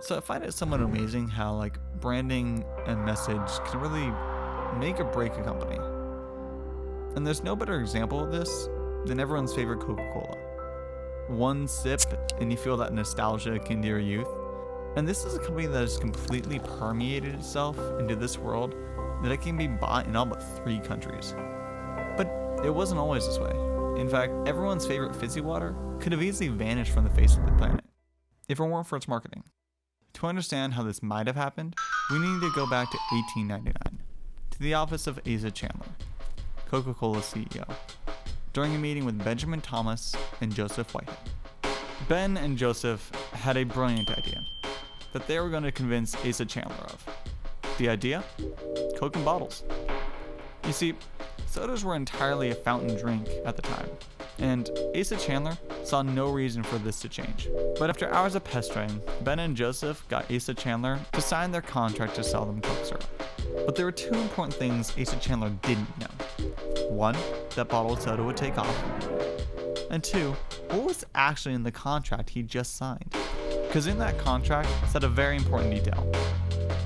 So I find it somewhat amazing how branding and message can really make or break a company. And there's no better example of this than everyone's favorite Coca-Cola. One sip and you feel that nostalgia akin to your youth. And this is a company that has completely permeated itself into this world that it can be bought in all but 3 countries. But it wasn't always this way. In fact, everyone's favorite fizzy water could have easily vanished from the face of the planet if it weren't for its marketing. To understand how this might have happened, we need to go back to 1899, to the office of Asa Chandler, Coca-Cola's CEO, during a meeting with Benjamin Thomas and Joseph Whitehead. Ben and Joseph had a brilliant idea that they were going to convince Asa Chandler of. The idea? Coke in bottles. You see, sodas were entirely a fountain drink at the time, and Asa Chandler saw no reason for this to change. But after hours of pestering, Ben and Joseph got Asa Chandler to sign their contract to sell them Coke syrup. But there were 2 important things Asa Chandler didn't know. 1, that bottled soda would take off. And 2, what was actually in the contract he just signed? Because in that contract said a very important detail.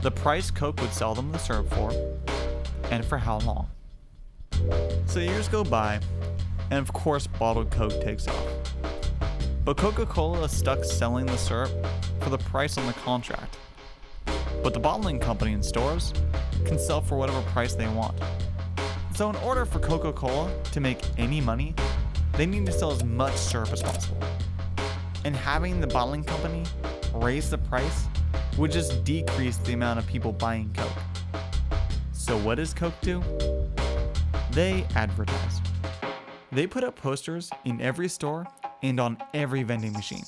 The price Coke would sell them the syrup for, and for how long. So years go by, and of course bottled Coke takes off. But Coca-Cola is stuck selling the syrup for the price on the contract. But the bottling company and stores can sell for whatever price they want. So in order for Coca-Cola to make any money, they need to sell as much syrup as possible. And having the bottling company raise the price would just decrease the amount of people buying Coke. So what does Coke do? They advertise. They put up posters in every store and on every vending machine.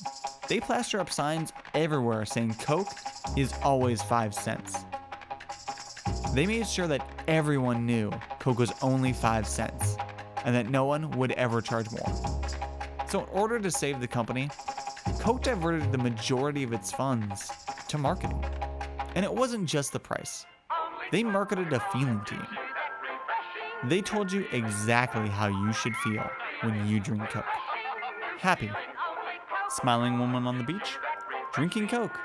They plaster up signs everywhere saying Coke is always 5 cents. They made sure that everyone knew Coke was only 5 cents and that no one would ever charge more. So in order to save the company, Coke diverted the majority of its funds to marketing. And it wasn't just the price. They marketed a feeling to you. They told you exactly how you should feel when you drink Coke. Happy. Smiling woman on the beach, drinking Coke.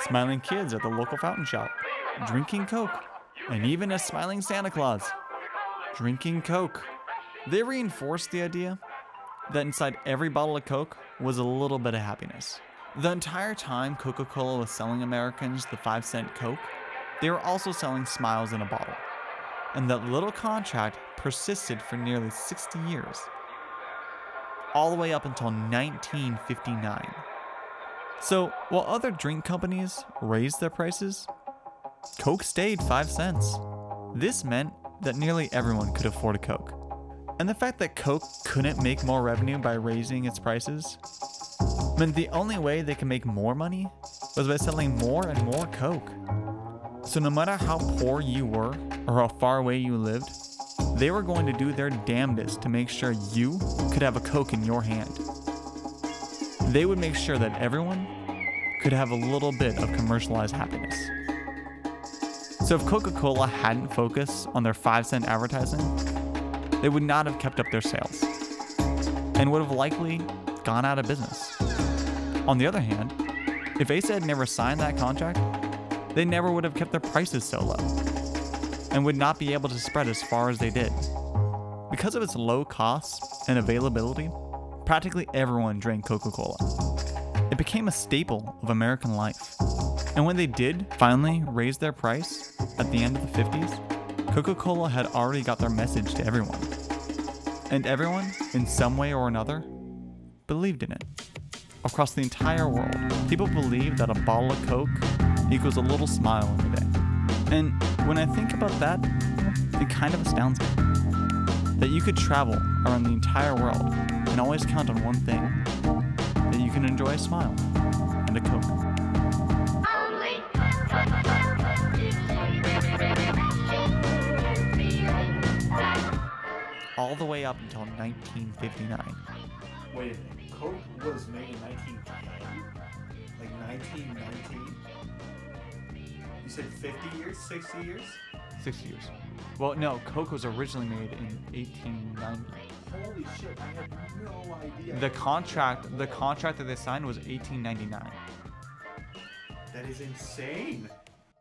Smiling kids at the local fountain shop, drinking Coke. And even a smiling Santa Claus, drinking Coke. They reinforced the idea that inside every bottle of Coke was a little bit of happiness. The entire time Coca-Cola was selling Americans the 5-cent Coke, they were also selling smiles in a bottle. And that little contract persisted for nearly 60 years. All the way up until 1959. So, while other drink companies raised their prices, Coke stayed 5 cents. This meant that nearly everyone could afford a Coke. And the fact that Coke couldn't make more revenue by raising its prices meant the only way they could make more money was by selling more and more Coke. So no matter how poor you were or how far away you lived, they were going to do their damnedest to make sure you could have a Coke in your hand. They would make sure that everyone could have a little bit of commercialized happiness. So if Coca-Cola hadn't focused on their 5-cent advertising, they would not have kept up their sales and would have likely gone out of business. On the other hand, if Asa had never signed that contract, they never would have kept their prices so low and would not be able to spread as far as they did. Because of its low costs and availability, practically everyone drank Coca-Cola. It became a staple of American life. And when they did finally raise their price at the end of the 50s, Coca-Cola had already got their message to everyone. And everyone, in some way or another, believed in it. Across the entire world, people believe that a bottle of Coke equals a little smile in a day. And when I think about that, it kind of astounds me. That you could travel around the entire world and always count on one thing, that you can enjoy a smile and a Coke. All the way up until 1959. Wait a minute, Coke was made in 1990? Like 1919? You said 50 years? 60 years? 60 years. Well, no, Coke was originally made in 1890. Holy shit, I had no idea. The contract that they signed was 1899. That is insane.